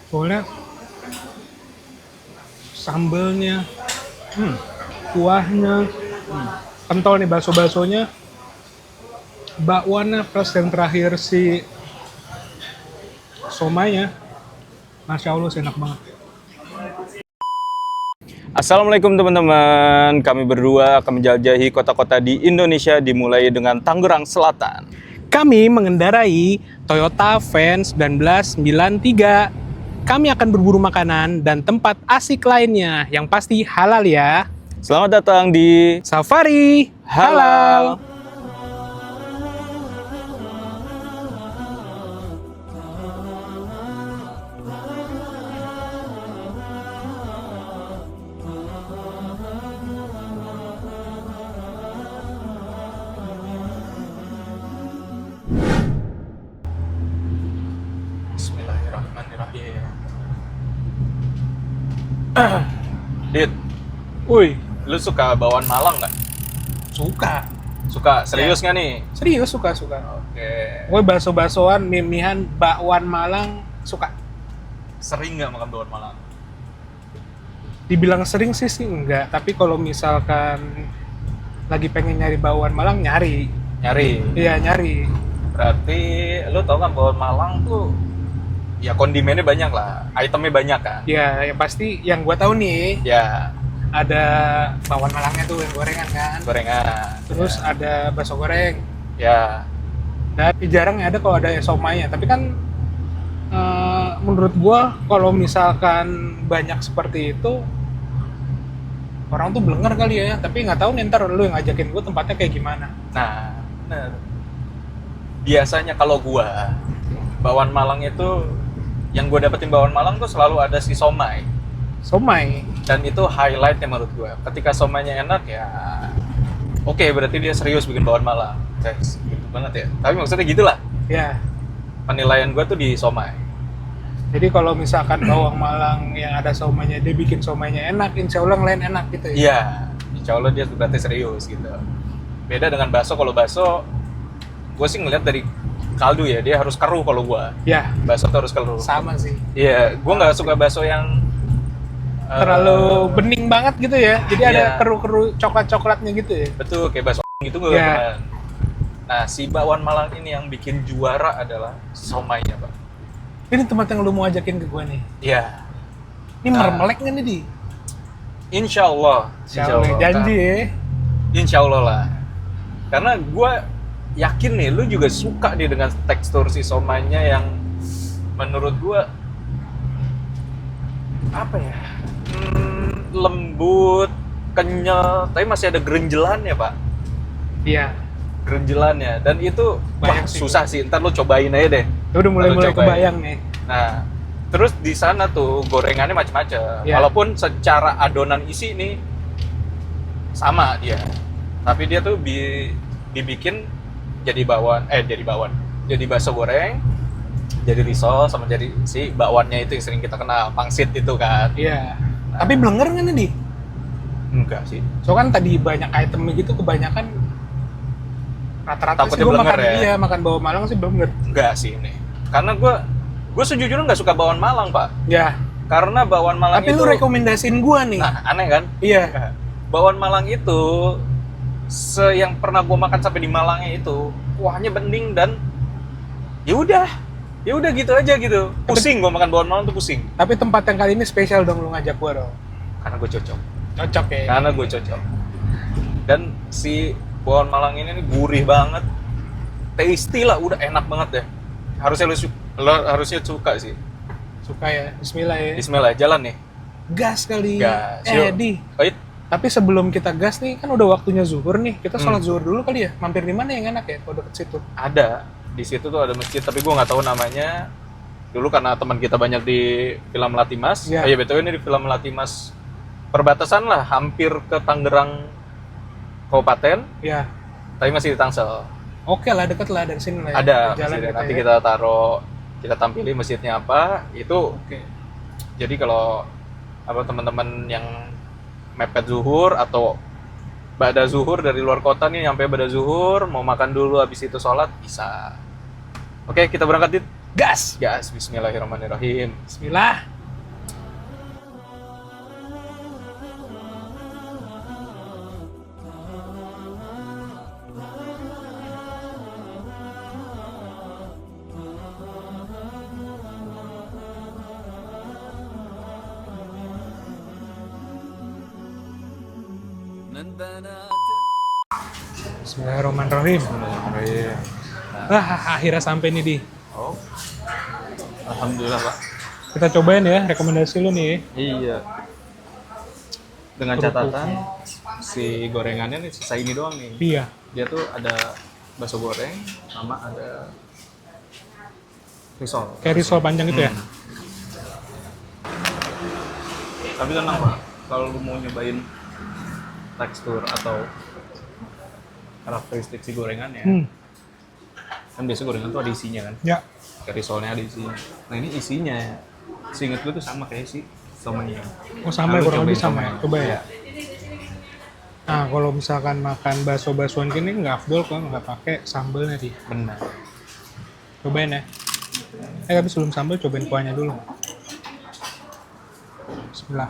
Soalnya sambelnya, kuahnya, kental nih bakso-baksonya, bakwannya plus yang terakhir si somanya. Masya Allah sih enak banget. Assalamualaikum teman-teman, kami berdua akan menjelajahi kota-kota di Indonesia dimulai dengan Tangerang Selatan. Kami mengendarai Toyota Van 1993. Kami akan berburu makanan dan tempat asik lainnya yang pasti halal ya. Selamat datang di Safari Halal. Bismillahirrahmanirrahim. Dit, Woi, lu suka bawaan Malang nggak? suka. Suka? Serius nggak nih? Serius suka. Oke. Gue bakso-baksoan, mimihan, bakwan Malang suka. Sering nggak makan bawaan Malang? Dibilang sering sih enggak, tapi kalau misalkan lagi pengen nyari bakwan Malang nyari. Nyari. Iya, nyari. Berarti lu tau kan bawaan Malang tuh ya kondimennya banyak lah, itemnya banyak kan? Ya, yang pasti yang gue tahu nih Ya, ada bakwan Malangnya tuh yang gorengan kan. gorengan. Terus ada bakso goreng. Ya, Dan jarang ada kalau ada somainya. Tapi kan menurut gua kalau misalkan banyak seperti itu orang tuh blenger kali ya. Tapi nggak tahu nih ntar lu yang ngajakin gua tempatnya kayak gimana. nah, bener. Biasanya kalau gua bawaan Malang itu yang gua dapetin bawaan Malang tuh selalu ada si somai. Somai. Dan itu highlightnya menurut gua. Ketika somainya enak ya, oke, berarti dia serius bikin bawaan Malang. Guys, gitu banget ya. Tapi maksudnya gitulah. Ya. Penilaian gua tuh di somai. Jadi kalau misalkan bawang Malang yang ada somainya dia bikin somainya enak, insya Allah yang lain enak gitu ya. Iya, insya Allah dia berarti serius gitu. Beda dengan bakso, kalau bakso gue sih ngeliat dari kaldu ya, dia harus keruh kalau gue. Ya, Bakso tuh harus keruh. sama sih. Iya, gue nggak suka bakso yang Terlalu bening banget gitu ya. Jadi ada Iya. keruh-keruh coklat-coklatnya gitu ya. betul kayak bakso gitu gue Iya. demen. Nah, si bakwan Malang ini yang bikin juara adalah somainya, Pak. Ini tempat yang lu mau ajakin ke gua nih. Iya, Ini Nah. melek nggak nih di? insya Allah. Janji ya. Insya Allah lah. Karena gue yakin nih, lu juga suka nih dengan tekstur si somainya yang menurut gue apa ya, lembut, kenyal, tapi masih ada gerenjelannya pak, Iya. gerenjelannya, dan itu Banyak wah, sih. susah sih. Ntar lu cobain aja deh. Ya udah mulai Lalu cobain. kebayang nih. Nah, terus di sana tuh gorengannya macam-macam. Iya. Walaupun secara adonan isi nih sama dia, tapi dia tuh dibikin jadi jadi bakso goreng, jadi risol, sama jadi si bakwannya itu yang sering kita kenal, pangsit itu kan. Iya. Tapi blenger nggak nih di? Enggak sih. So kan tadi banyak itemnya gitu, kebanyakan rata-rata sih Takutnya gua blenger makan ya? iya makan bawang Malang sih blenger. Enggak sih ini. Karena gue sejujurnya nggak suka bawang Malang, Pak. Ya. Karena bawang Malang Tapi itu lu rekomendasiin gua nih. nah, aneh kan? Iya. Bawang Malang itu yang pernah gue makan sampai di Malangnya itu kuahnya bening dan ya udah gitu aja gitu. Pusing gue makan bawang Malang tuh pusing. Tapi tempat yang kali ini spesial dong lu ngajak gua dong. Karena gue cocok. Cocok ya. Karena gue cocok. Dan si bawang Malang ini nih gurih banget, tasty lah, udah enak banget deh. Harusnya lo harusnya suka sih. Suka ya. Bismillah ya. Bismillah, jalan nih. Gas kali. Gas, yuk. Di. Oh, Tapi sebelum kita gas nih, kan udah waktunya zuhur nih. Kita sholat zuhur dulu kali ya. Mampir di mana yang enak ya kalau deket situ? ada di situ tuh ada masjid, tapi gue nggak tahu namanya. Dulu karena teman kita banyak di Villa Melati Mas. Iya. Oh iya, betul, ini di Villa Melati Mas, perbatasan lah, hampir ke Tangerang Kabupaten, Ya. tapi masih di Tangsel. Oke lah, deket lah dari sini lah. Ya. Ada Jalan masjidnya. kita Nanti ya. kita tampilin masjidnya apa. Itu Oke. jadi kalau apa teman-teman yang mepet zuhur atau ba'da zuhur dari luar kota nih, sampai ba'da zuhur mau makan dulu habis itu sholat bisa. Oke, kita berangkat, Dit. Gas. Gas, bismillahirrahmanirrahim. Bismillah. Bismillahirrahmanirrahim. Bismillahirrahmanirrahim. Akhirnya sampai nih, Di. Oh. Alhamdulillah, Pak. Kita cobain ya rekomendasi lu nih. Iya. Dengan catatan si gorengannya nih sisa ini doang nih. Iya. Dia tuh ada bakso goreng sama ada risol. Kayak risol panjang itu ya. Tapi tenang, Pak. Kalau lu mau nyobain tekstur atau karakteristik si gorengannya, kan biasa gorengan tuh ada isinya kan. Ya. Kayak risolnya ada isinya. Nah ini isinya, seinget gue tuh sama kayak si somenya. Oh sama, Nah, lu kurang lebih cobain sama ya. Coba ya. Iya. Nah kalau misalkan makan bakso-baksoan gini nggak afdol kalau nggak pakai sambelnya, Di. Benar. Cobain ya. Tapi sebelum sambal cobain kuahnya dulu. Bismillah.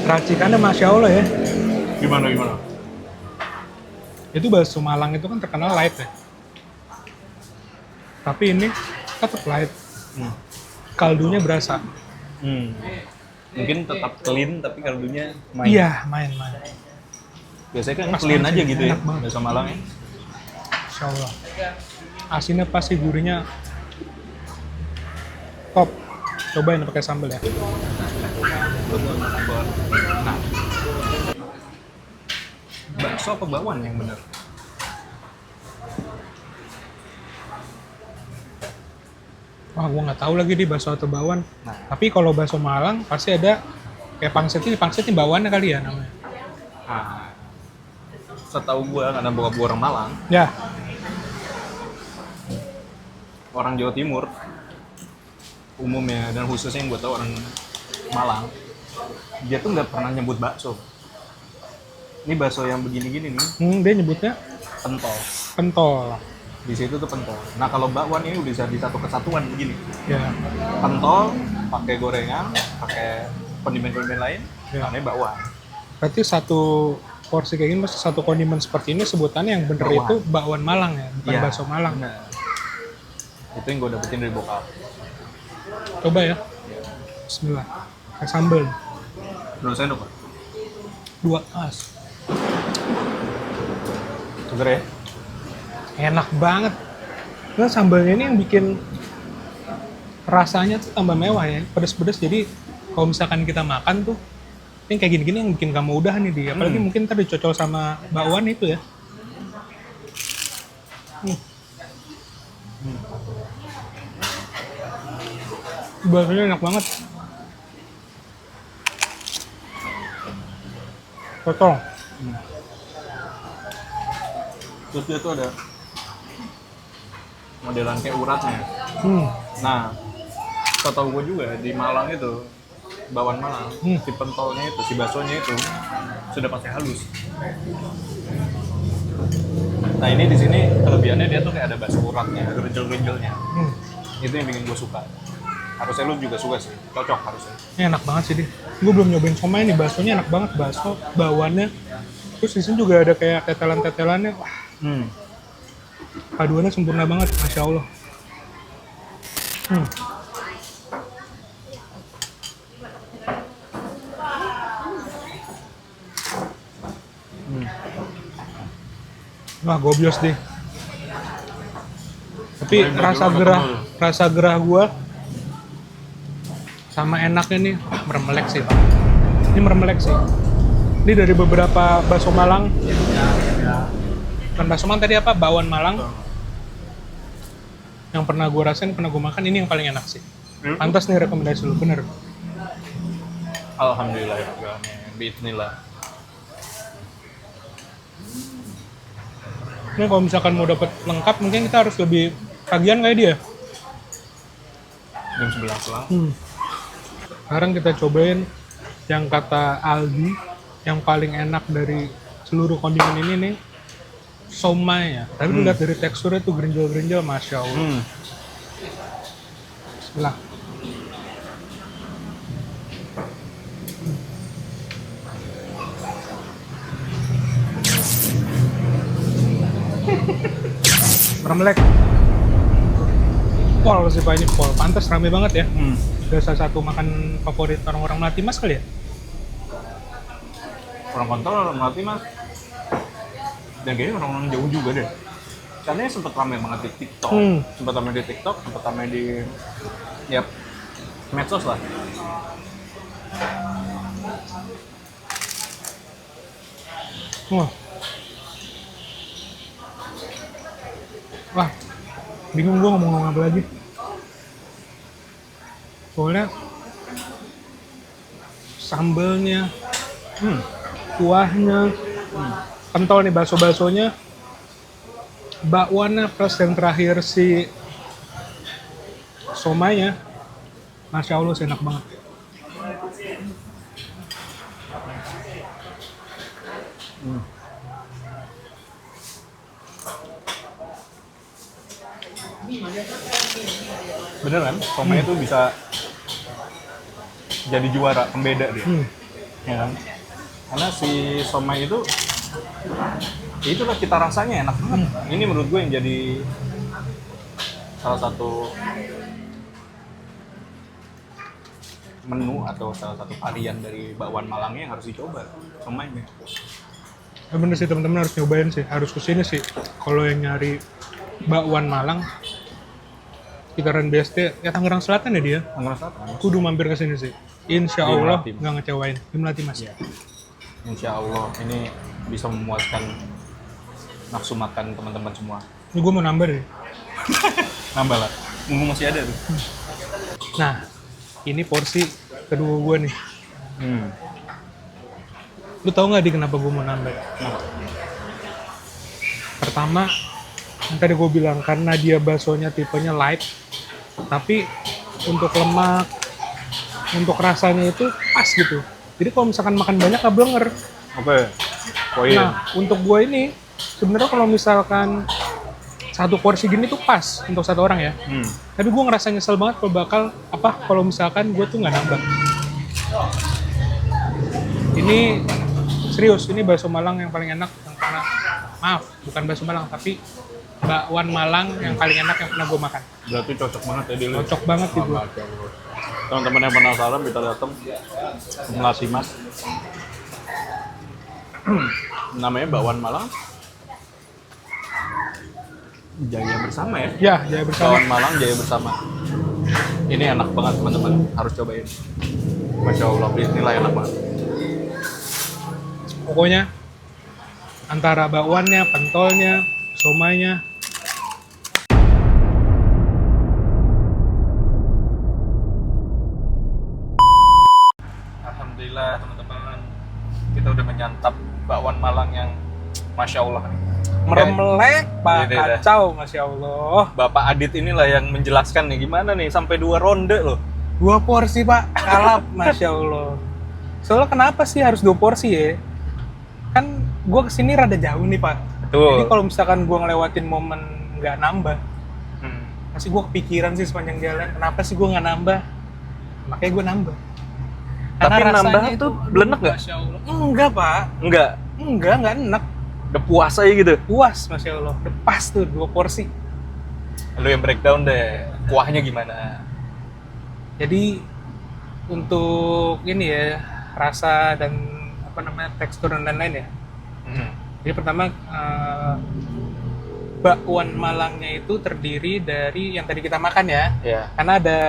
Racikannya Masya Allah ya. Gimana? Itu bakso Malang itu kan terkenal light ya. Tapi ini tetap light. Kaldunya berasa. Mungkin tetap clean tapi kaldunya main. Iya, main. Biasanya kan Pas clean banget aja sih, gitu ya, enak banget. bakso Malang ya. Insya Allah. Asinnya pasti, gurihnya top. Cobain pakai sambal ya. Nah, bakso apa bakwan yang bener? Wah, gua nggak tahu lagi di bakso atau bakwan. Nah. Tapi kalau bakso Malang pasti ada kayak pangsit ini bakwannya kali ya namanya. Nah, setahu gua karena bokap gua orang Malang, Ya, orang Jawa Timur umumnya dan khususnya yang gua tahu orang Malang, dia tuh nggak pernah nyebut bakso. Ini bakso yang begini-gini nih, dia nyebutnya pentol. pentol. Di situ tuh pentol. Nah kalau bakwan ini udah bisa di satu kesatuan begini. Ya, Pentol, pakai gorengan, pakai kondimen-kondimen lain, Ya. namanya bakwan. berarti satu porsi kayak gini, maksud satu kondimen seperti ini sebutannya yang bener Bakwan. itu bakwan Malang ya, bukan Iya, bakso Malang. bener. Itu yang gue dapetin dari bokap. Coba ya. Bismillah. Pakai sambal. Berapa sendok, Pak? 2 as. Seger ya? Enak banget. Nah, sambalnya ini yang bikin rasanya tuh tambah mewah ya, pedes-pedes. Jadi kalau misalkan kita makan tuh, ini kayak gini-gini yang bikin kamu udah nih dia. Apalagi mungkin tadi cocol sama bakwan itu ya. Baksonya enak banget. Cocol. Terus dia tuh ada modelan kayak uratnya. Nah, setahu gue juga di Malang itu, bakwan Malang, si pentolnya itu, si baksonya itu sudah pasti halus. Nah ini di sini kelebihannya dia tuh kayak ada bakso uratnya, ada genjel-genjelnya. Itu yang bikin gue suka. Harusnya lu juga suka sih, cocok harusnya. Ini enak banget sih dia. Gue belum nyobain somai nih, baksonya enak banget, bakso, bakwannya. Terus di sini juga ada kayak tetelan-tetelannya. Wah, paduannya sempurna banget, Masya Allah. Wah, gobios deh. Tapi rasa gerah gua sama enaknya nih meremelek sih, Pak. Ini meremelek sih. Ini dari beberapa bakso Malang. Dan bakso Malang tadi apa? Bakwan Malang. Yang pernah gua rasain, pernah gua makan, ini yang paling enak sih. Pantas nih rekomendasi lu, bener. Alhamdulillah ya, bismillah. Ini kalau misalkan mau dapat lengkap, mungkin kita harus lebih pagian kayak dia. Jam 11 lah. Sekarang kita cobain yang kata Aldi, yang paling enak dari seluruh kondimen ini nih, somai ya. Tapi dilihat dari teksturnya tuh gerinjal-gerinjal, masya Allah. Bismillah. Meremlek. Pol sih Pak, ini pol. Pantes rame banget ya. Udah salah satu makan favorit orang-orang Melati Mas kali ya? Orang kontol, orang Melati Mas. Dan kayaknya orang-orang jauh juga deh. Karena sempet rame banget di TikTok. Sempet rame di TikTok, sempet rame di medsos lah. Wah. Wah. Bingung gua ngomong apa lagi. Soalnya sambelnya, kuahnya, kental nih bakso-baksonya, bakwannya plus yang terakhir si somainya, masya Allah enak banget. Bener kan? Somai itu bisa jadi juara, pembeda dia. Ya kan? Karena si somai itu ya itulah cita rasanya enak banget. Ini menurut gue yang jadi salah satu menu atau salah satu varian dari bakwan Malangnya yang harus dicoba, somainya. Ya bener sih, teman-teman harus nyobain sih, harus kesini sih. Kalau yang nyari bakwan Malang, sekitaran BSD, ya Tangerang Selatan ya dia. Tangerang Selatan. Kudu mampir ke sini sih. Insya Di Allah Melati. nggak ngecewain. Di Melati Mas. Iya. Insya Allah ini bisa memuaskan nafsu makan teman-teman semua. Ini gue mau nambah deh. Nambah lah, mumpung masih ada tuh. Nah, ini porsi kedua gue nih. Lu tau nggak di kenapa gue mau nambah? Pertama, yang tadi gue bilang karena dia baksonya tipenya light, tapi untuk lemak, untuk rasanya itu pas gitu. Jadi kalau misalkan makan banyak nggak blenger. Oke. Poin. Nah, untuk gue ini sebenarnya kalau misalkan satu porsi gini tuh pas untuk satu orang ya. Tapi gue ngerasa nyesel banget kalau misalkan gue tuh nggak nambah. Ini serius, ini bakso Malang yang paling enak yang pernah, maaf, bukan bakso Malang tapi bakwan Malang yang paling enak yang pernah gue makan. Berarti cocok banget ya Dili? Cocok banget sih gue. Teman-teman yang penasaran bisa datang Melati Mas. Namanya bakwan Malang. Jaya bersama ya? Ya, jaya bersama. Bakwan Malang Jaya bersama. Ini enak banget teman-teman, harus cobain. Masya Allah, bismillah enak banget. Pokoknya antara bakwannya, pentolnya, somainya. Alhamdulillah teman-teman, kita udah menyantap bakwan Malang yang Masya Allah. Meremelek, Pak, Ini dah. kacau, Masya Allah. Bapak Adit inilah yang menjelaskan nih gimana nih sampai 2 ronde loh. 2 porsi, Pak, kalap, Masya Allah. Soalnya kenapa sih harus 2 porsi ya? Kan gue kesini rada jauh nih, Pak. Betul. Jadi kalau misalkan gue ngelewatin momen nggak nambah, pasti gue kepikiran sih sepanjang jalan, kenapa sih gue nggak nambah? Makanya gue nambah. Tapi Karena nambah rasanya tuh itu, blenek nggak? Masya Allah. Enggak, Pak. Enggak, Nggak enak. udah puasa ya gitu. Puas, Masya Allah. Udah pas tuh 2 porsi. Lu yang breakdown deh, kuahnya gimana? Jadi untuk ini ya, rasa dan apa namanya, tekstur dan lain-lain ya. Jadi pertama bakwan Malangnya itu terdiri dari yang tadi kita makan ya. Ya. Karena ada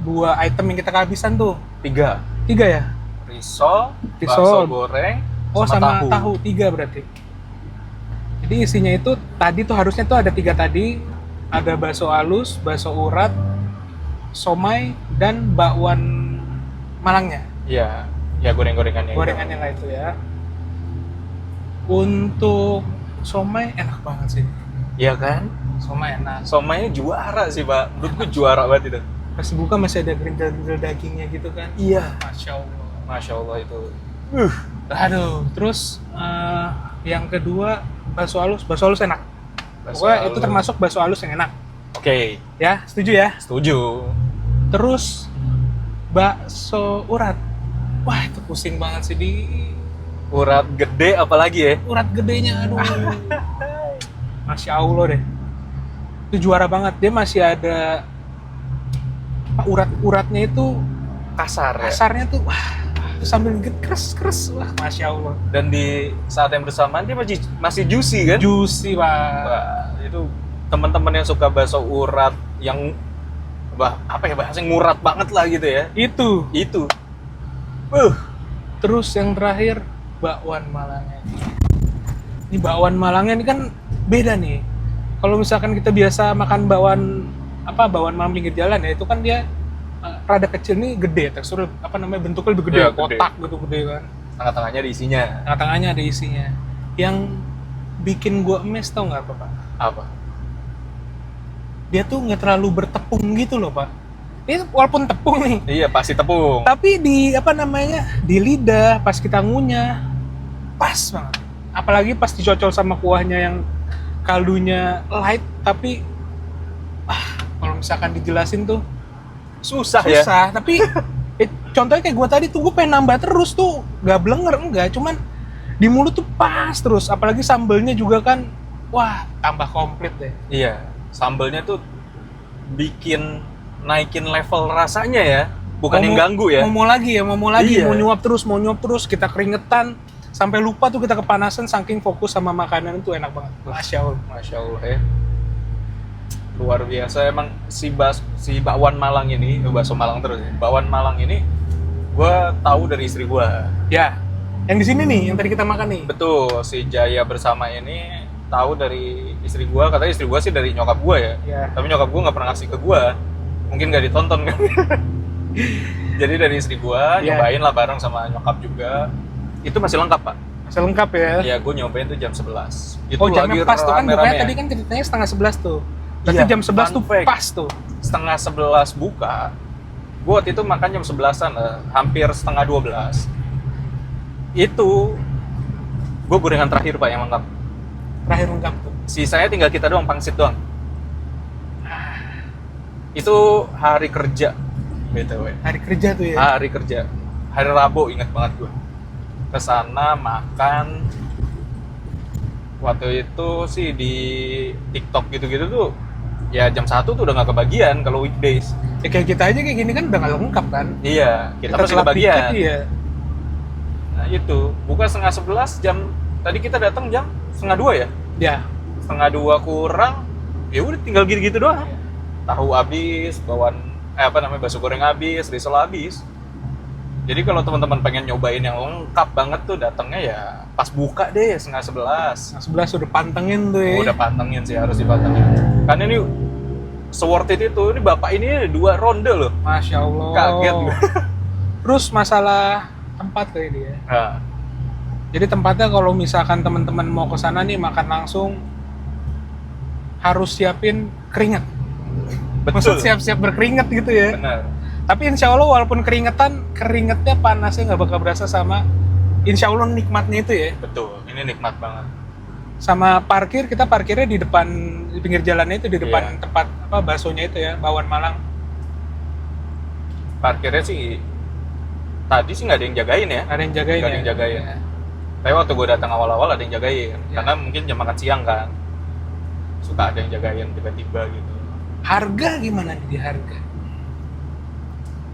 2 item yang kita kehabisan tuh. 3. 3 ya? Risol, Risol. bakso goreng, Oh, sama tahu 3 berarti. Jadi isinya itu tadi tuh harusnya tuh ada 3 tadi. Ada bakso halus, bakso urat, somai, dan bakwan Malangnya. Iya, ya goreng-gorengannya. Gorengannya lah itu ya. Untuk somai enak banget sih. Iya kan? Somai enak. Somainya juara sih, Pak. Menurutku juara banget itu. Pas buka masih ada gerinjal-gerinjal dagingnya gitu kan. Iya. Masya Allah. Masya Allah itu. Aduh, terus yang kedua bakso halus enak. Bakso Pokoknya itu halus. termasuk bakso halus yang enak. Oke, Ya, setuju ya? setuju. Terus bakso urat. Wah, itu pusing banget sih di Urat gede apalagi ya? urat gedenya, aduh. Masya Allah deh. Itu juara banget. Dia masih ada apa, urat-uratnya itu Kasar ya. kasarnya tuh, wah, itu sambil keres, wah, Masya Allah. Dan di saat yang bersamaan dia masih juicy kan? Juicy, Pak. Wah, itu teman-teman yang suka bakso urat yang apa ya bahasanya ngurat banget lah gitu ya. Itu. Terus yang terakhir, bakwan Malangnya. Ini bakwan Malangnya ini kan beda nih. Kalau misalkan kita biasa makan bakwan Malang pinggir jalan ya, itu kan dia rada kecil nih, gede, tekstur apa namanya, bentuknya lebih gede, Iya, gede. kotak gitu gede kan. Tengah-tengahnya ada isinya. Tengah-tengahnya ada isinya. Yang bikin gua emes tau nggak apa, Pak? Apa? Dia tuh nggak terlalu bertepung gitu loh, Pak. Ini walaupun tepung nih, Iya, pasti tepung. tapi di di lidah pas kita ngunyah pas banget. Apalagi pas dicocol sama kuahnya yang kaldunya light, tapi kalau misalkan dijelasin tuh Susah ya. susah. Tapi contohnya kayak gue tadi tuh, gue pengen nambah terus tuh, gak blenger enggak, cuman di mulut tuh pas terus. Apalagi sambelnya juga kan, wah, tambah komplit deh. Iya, sambelnya tuh naikin level rasanya ya, bukan yang ganggu ya. Mau lagi, Iya. mau nyuap terus, kita keringetan sampai lupa tuh kita kepanasan saking fokus sama makanan. Itu enak banget. Masya Allah. Masya Allah ya. Luar biasa emang si bakwan Malang ini, bakso Malang terus ya. Bakwan Malang ini gue tahu dari istri gue. Ya, yang di sini nih, yang tadi kita makan nih. Betul, si Jaya Bersama ini tahu dari istri gue. Katanya istri gue sih dari nyokap gue ya. Ya. Tapi nyokap gue nggak pernah ngasih ke gue. Mungkin nggak ditonton kan. Jadi dari istri gue, nyobain lah bareng sama nyokap juga. Itu masih lengkap, Pak. Masih lengkap ya. Iya, gue nyobain tuh jam 11. Itu Oh, jamnya pas tuh kan, rame-rame bukannya ya. tadi kan ceritanya setengah 11 tuh. Berarti Iya, jam 11 tuh fun fact. pas tuh. Setengah 11 buka. Gue waktu itu makan jam 11-an lah, hampir setengah 12. Itu gue gorengan terakhir, Pak, yang lengkap. Terakhir lengkap tuh. Sisanya tinggal kita doang, pangsit doang. Itu hari kerja, BTW. Hari kerja tuh ya. Hari kerja. Hari Rabu, ingat banget gue. Kesana makan. Waktu itu sih di TikTok gitu-gitu tuh, ya jam 1 tuh udah nggak kebagian kalau weekdays. Ya kayak kita aja kayak gini kan udah nggak lengkap kan. Iya, kita masih telat kebagian. dikit, iya. Nah itu, buka setengah 11 jam, tadi kita datang jam setengah 2 ya? Ya. Setengah 2 kurang, ya udah tinggal gitu-gitu doang. Tahu habis, bakso goreng habis, risol habis. Jadi kalau teman-teman pengen nyobain yang lengkap banget tuh, datangnya ya pas buka deh, setengah 11. Nah, 11 udah pantengin tuh ya. Udah pantengin sih, harus dipantengin. Karena ini se-worth it itu, ini bapak ini 2 ronde loh. Masya Allah. Kaget gue. Terus masalah tempat kayak dia. Nah, Jadi tempatnya kalau misalkan teman-teman mau ke sana nih makan langsung, harus siapin keringat. betul. Maksud siap-siap berkeringat gitu ya. Benar. Tapi insya Allah walaupun keringetnya panasnya nggak bakal berasa sama, insya Allah nikmatnya itu ya. Betul, ini nikmat banget. Sama parkir, kita parkirnya di depan, di pinggir jalannya itu, di depan Iya. tempat baksonya itu ya, bakwan Malang. Parkirnya sih tadi sih nggak ada yang jagain ya. Ada yang jagain Nggak ada ya. yang jagain. Tapi waktu gue datang awal-awal ada yang jagain. Ya. Karena mungkin jam makan siang kan. Suka ada yang jagain tiba-tiba gitu. Harga gimana nih di harga?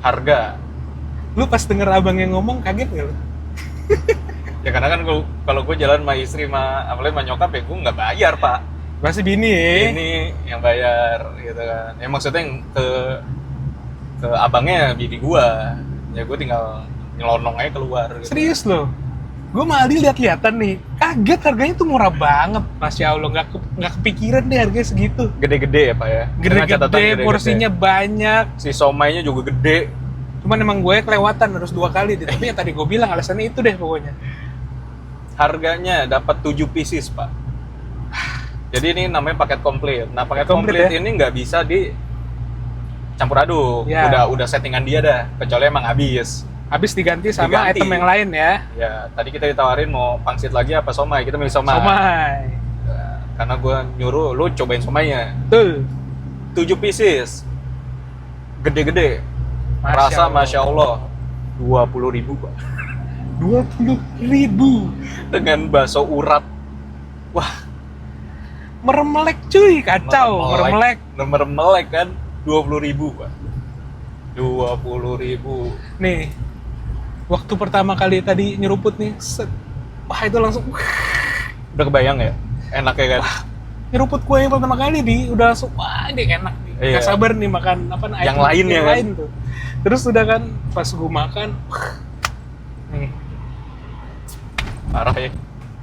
Harga. Lu pas denger abangnya ngomong kaget nggak lu? Ya karena kan kalau gue jalan sama istri apalagi sama nyokap ya gue nggak bayar, Pak. Masih bini ya? Ini yang bayar gitu kan. Ya maksudnya yang ke abangnya bini gue. Ya gue tinggal nyelonong aja keluar gitu. Serius loh? Gue malah lihat-lihatan nih, kaget harganya tuh murah banget. Masya Allah, nggak kepikiran deh harganya segitu. Gede-gede ya, Pak ya. Dengan catatan Gede-gede, porsinya banyak. Si somainya juga gede. Cuman emang gue kelewatan harus 2 kali deh. Tapi ya tadi gue bilang alasannya itu deh pokoknya. Harganya dapat 7 pieces, Pak. Jadi ini namanya paket komplit. Nah, paket Komplit komplit ya? ini nggak bisa di campur aduk. Ya. Udah settingan dia dah. Kecuali emang habis. Habis diganti sama Diganti. item yang lain ya. Ya, tadi kita ditawarin mau pangsit lagi apa somai. Kita milih somai. Somai. Karena gue nyuruh lu cobain somainya. Betul. 7 pieces. Gede-gede. Rasa Masya Allah. 20.000 Pak. 20.000 Dengan bakso urat. Wah, meremelek cuy, kacau, meremelek. Meremelek kan 20.000 Pak. 20.000. Nih, waktu pertama kali tadi nyeruput nih, set. Wah itu langsung, Udah kebayang ya? Enaknya kan? nyeruput kue yang pertama kali nih, udah langsung, wah ini enak nih. Iya. Gak sabar nih makan apa Yang lain ya kan? lain tuh. Terus udah kan, pas gue makan, nih, Parah ya.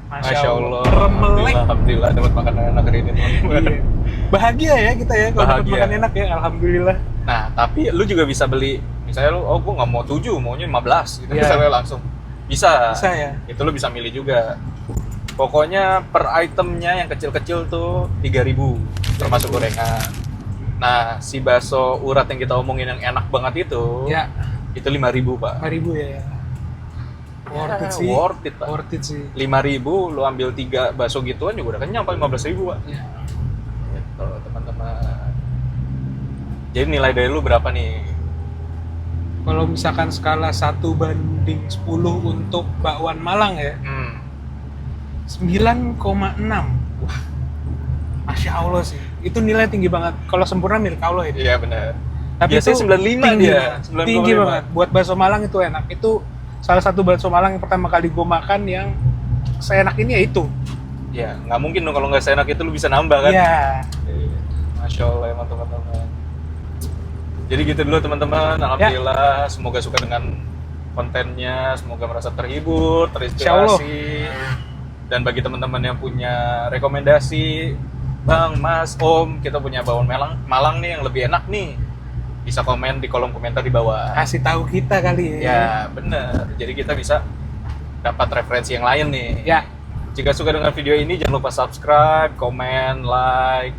Masya Allah. meremelek. Alhamdulillah dapat makanan enak hari ini teman-teman. Iya. Bahagia ya kita ya kalau dapat Bahagia. makan enak ya, alhamdulillah. Nah, tapi lu juga bisa beli, misalnya lu, oh gue nggak mau 7, maunya 15 gitu, Iya. misalnya langsung. Bisa. Bisa ya. Itu lu bisa milih juga. Pokoknya per itemnya yang kecil-kecil tuh 3.000, termasuk gorengan. Nah, si bakso urat yang kita omongin yang enak banget itu, Ya, itu 5.000 Pak. 5.000 ya. Worth it Ya, sih. worth it Pak. Worth it sih. 5.000 lu ambil 3 bakso gituan juga udah kenyang Pak, 15.000 Pak. Ya. Gitu teman-teman. Jadi nilai dari lu berapa nih? Kalau misalkan skala 1/10 untuk bakwan Malang ya, 9,6. Wah, Masya Allah sih. Itu nilai tinggi banget. Kalau sempurna milik Allah itu. Iya benar. Tapi Biasanya itu 95 tinggi dia. banget. 9,5. Tinggi banget. Buat bakso Malang itu enak. Itu salah satu bakso Malang yang pertama kali gue makan yang seenak ini ya itu. Ya, nggak mungkin dong kalau nggak seenak itu lu bisa nambah kan? Iya. Masya Allah emang teman-teman. Jadi gitu dulu teman-teman. Alhamdulillah, semoga suka dengan kontennya, semoga merasa terhibur, terinspirasi. Dan bagi teman-teman yang punya rekomendasi, Bang, Mas, Om, kita punya bakwan Malang nih yang lebih enak nih, bisa komen di kolom komentar di bawah. Kasih tahu kita kali ya. Ya, bener. Jadi kita bisa dapat referensi yang lain nih. Ya. Jika suka dengan video ini, jangan lupa subscribe, komen, like,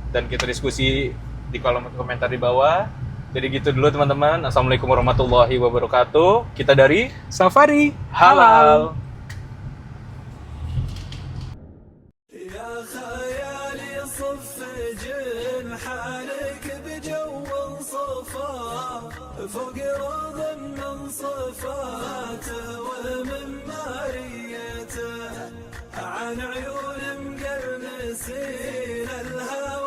dan kita diskusi di kolom komentar di bawah. Jadi gitu dulu teman-teman. Assalamualaikum warahmatullahi wabarakatuh. Kita dari Safari Halal. يا خيالي صف جنحانك بجو صفا فوق روض من صفاته ومن ماريته عن عيون مقرنسين الهوى